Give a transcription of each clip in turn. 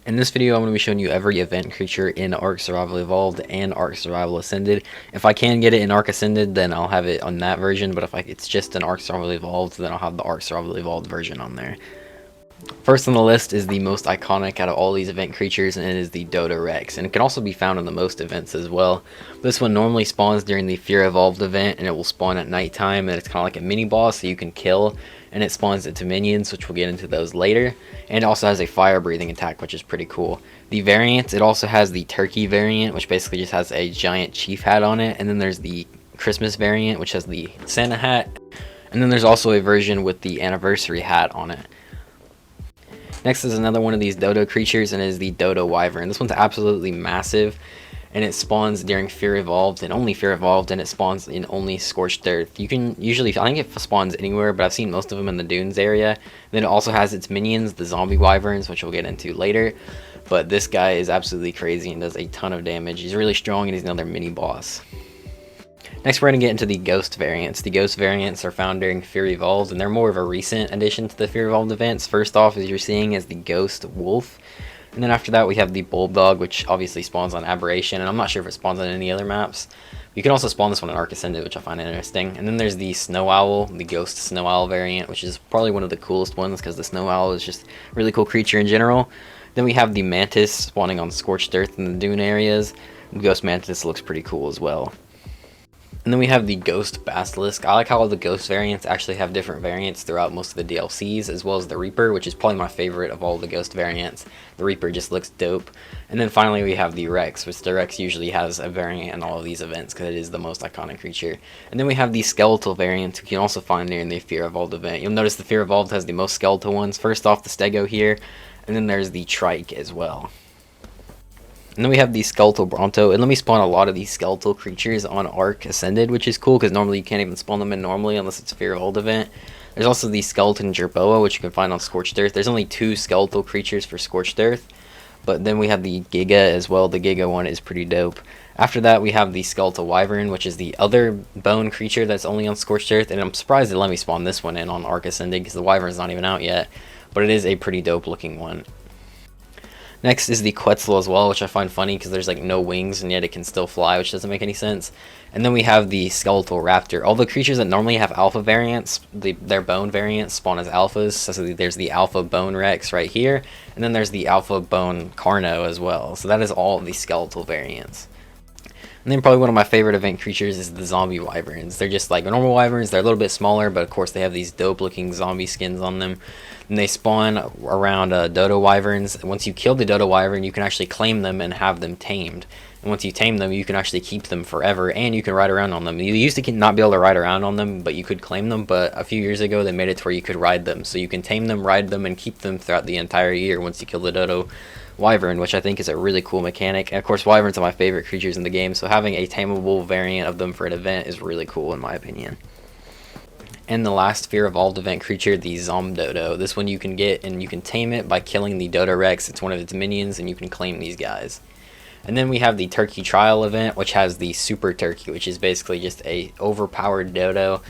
In this video, I'm going to be showing you every event creature in Ark Survival Evolved and Ark Survival Ascended. If I can get it in Ark Ascended, then I'll have it on that version, but if it's just an Ark Survival Evolved, then I'll have the Ark Survival Evolved version on there. First on the list is the most iconic out of all these event creatures, and it is the Dodo Rex, and it can also be found in the most events as well. This one normally spawns during the Fear Evolved event, and it will spawn at nighttime, and it's kind of like a mini boss so you can kill, and it spawns into minions, which we'll get into those later. And it also has a fire breathing attack, which is pretty cool. The variants, it also has the turkey variant, which basically just has a giant chief hat on it, and then there's the Christmas variant, which has the Santa hat, and then there's also a version with the anniversary hat on it. Next is another one of these Dodo creatures, and it is the Dodo Wyvern. This one's absolutely massive, and it spawns during Fear Evolved, and only Fear Evolved, and it spawns in only Scorched Earth. You can usually, I think it spawns anywhere, but I've seen most of them in the Dunes area. Then it also has its minions, the Zombie Wyverns, which we'll get into later. But this guy is absolutely crazy and does a ton of damage. He's really strong, and he's another mini boss. Next, we're going to get into the Ghost variants. The Ghost variants are found during Fear Evolved, and they're more of a recent addition to the Fear Evolved events. First off, as you're seeing, is the Ghost Wolf. And then after that, we have the Bulldog, which obviously spawns on Aberration, and I'm not sure if it spawns on any other maps. You can also spawn this one in Ark Ascended, which I find interesting. And then there's the Snow Owl, the Ghost Snow Owl variant, which is probably one of the coolest ones, because the Snow Owl is just a really cool creature in general. Then we have the Mantis spawning on Scorched Earth in the Dune areas. The Ghost Mantis looks pretty cool as well. And then we have the Ghost Basilisk. I like how all the Ghost variants actually have different variants throughout most of the DLCs, as well as the Reaper, which is probably my favorite of all the Ghost variants. The Reaper just looks dope. And then finally we have the Rex, which the Rex usually has a variant in all of these events because it is the most iconic creature. And then we have the Skeletal variant, you can also find during the Fear Evolved event. You'll notice the Fear Evolved has the most skeletal ones. First off, the Stego here, and then there's the Trike as well. And then we have the Skeletal Bronto, and let me spawn a lot of these skeletal creatures on Ark Ascended, which is cool because normally you can't even spawn them in normally unless it's a Fear Evolved event. There's also the Skeleton Jerboa, which you can find on Scorched Earth. There's only 2 skeletal creatures for Scorched Earth, but then we have the Giga as well. The Giga one is pretty dope. After that, we have the Skeletal Wyvern, which is the other bone creature that's only on Scorched Earth, and I'm surprised they let me spawn this one in on Ark Ascended because the Wyvern's not even out yet, but it is a pretty dope looking one. Next is the Quetzal as well, which I find funny because there's like no wings and yet it can still fly, which doesn't make any sense. And then we have the Skeletal Raptor. All the creatures that normally have alpha variants, their bone variants spawn as alphas. So there's the Alpha Bone Rex right here, and then there's the Alpha Bone Carno as well. So that is all of the skeletal variants. And then probably one of my favorite event creatures is the Zombie Wyverns. They're just like normal Wyverns, they're a little bit smaller, but of course they have these dope looking zombie skins on them. And they spawn around Dodo Wyverns. Once you kill the Dodo Wyvern, you can actually claim them and have them tamed. And once you tame them, you can actually keep them forever, and you can ride around on them. You used to not be able to ride around on them, but you could claim them, but a few years ago they made it to where you could ride them. So you can tame them, ride them, and keep them throughout the entire year once you kill the Dodo Wyvern, which I think is a really cool mechanic. And of course, Wyverns are my favorite creatures in the game, so having a tameable variant of them for an event is really cool in my opinion. And the last Fear Evolved event creature, the Zomdodo. This one you can get and you can tame it by killing the Dodo Rex. It's one of its minions and you can claim these guys. And then we have the Turkey Trial event, which has the Super Turkey, which is basically just a overpowered dodo,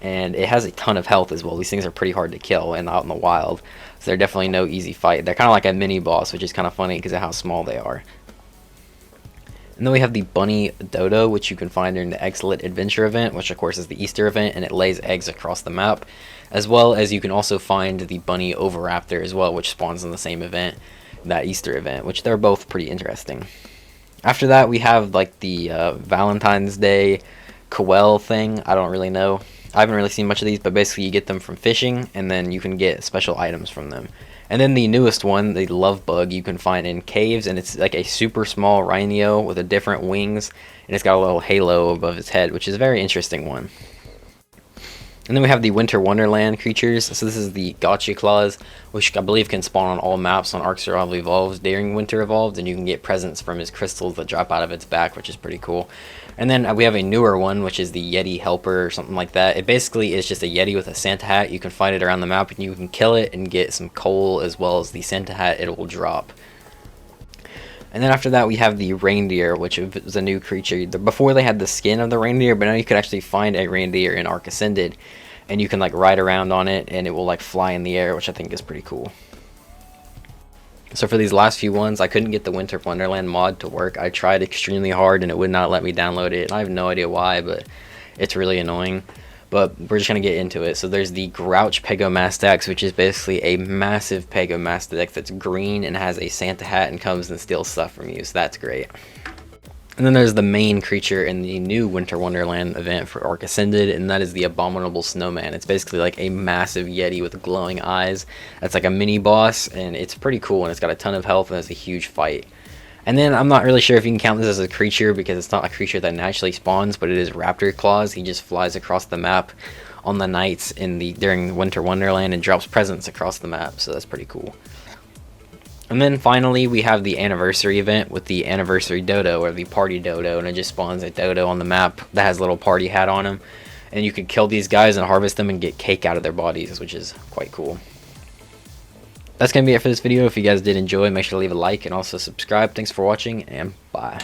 and it has a ton of health as well. These things are pretty hard to kill and out in the wild, so they're definitely no easy fight. They're kind of like a mini boss, which is kind of funny because of how small they are. And then we have the Bunny Dodo, which you can find during the Excellent Adventure event, which of course is the Easter event, and it lays eggs across the map. As well as you can also find the Bunny Oviraptor as well, which spawns in the same event, that Easter event, which they're both pretty interesting. After that, we have like the Valentine's Day Coel thing. I don't really know. I haven't really seen much of these, but basically you get them from fishing, and then you can get special items from them. And then the newest one, the Love Bug, you can find in caves, and it's like a super small rhino with a different wings, and it's got a little halo above its head, which is a very interesting one. And then we have the Winter Wonderland creatures. So this is the Gotcha Claws, which I believe can spawn on all maps on Ark Survival Evolved during Winter Evolved, and you can get presents from his crystals that drop out of its back, which is pretty cool. And then we have a newer one, which is the Yeti Helper or something like that. It basically is just a Yeti with a Santa hat. You can find it around the map, and you can kill it and get some coal as well as the Santa hat it will drop. And then after that, we have the Reindeer, which is a new creature. Before they had the skin of the reindeer, but now you could actually find a reindeer in Ark Ascended, and you can like ride around on it, and it will like fly in the air, which I think is pretty cool. So for these last few ones, I couldn't get the Winter Wonderland mod to work. I tried extremely hard and it would not let me download it. I have no idea why, but it's really annoying. But we're just going to get into it. So there's the Grouch Pegomastax, which is basically a massive Pegomastax that's green and has a Santa hat and comes and steals stuff from you. So that's great. And then there's the main creature in the new Winter Wonderland event for Arc Ascended, and that is the Abominable Snowman. It's basically like a massive Yeti with glowing eyes. That's like a mini boss, and it's pretty cool, and it's got a ton of health and has a huge fight. And then I'm not really sure if you can count this as a creature because it's not a creature that naturally spawns, but it is Raptor Claws. He just flies across the map on the nights during Winter Wonderland and drops presents across the map, so that's pretty cool. And then finally we have the anniversary event with the anniversary Dodo, or the party Dodo, and it just spawns a Dodo on the map that has a little party hat on him. And you can kill these guys and harvest them and get cake out of their bodies, which is quite cool. That's going to be it for this video. If you guys did enjoy, make sure to leave a like and also subscribe. Thanks for watching, and bye.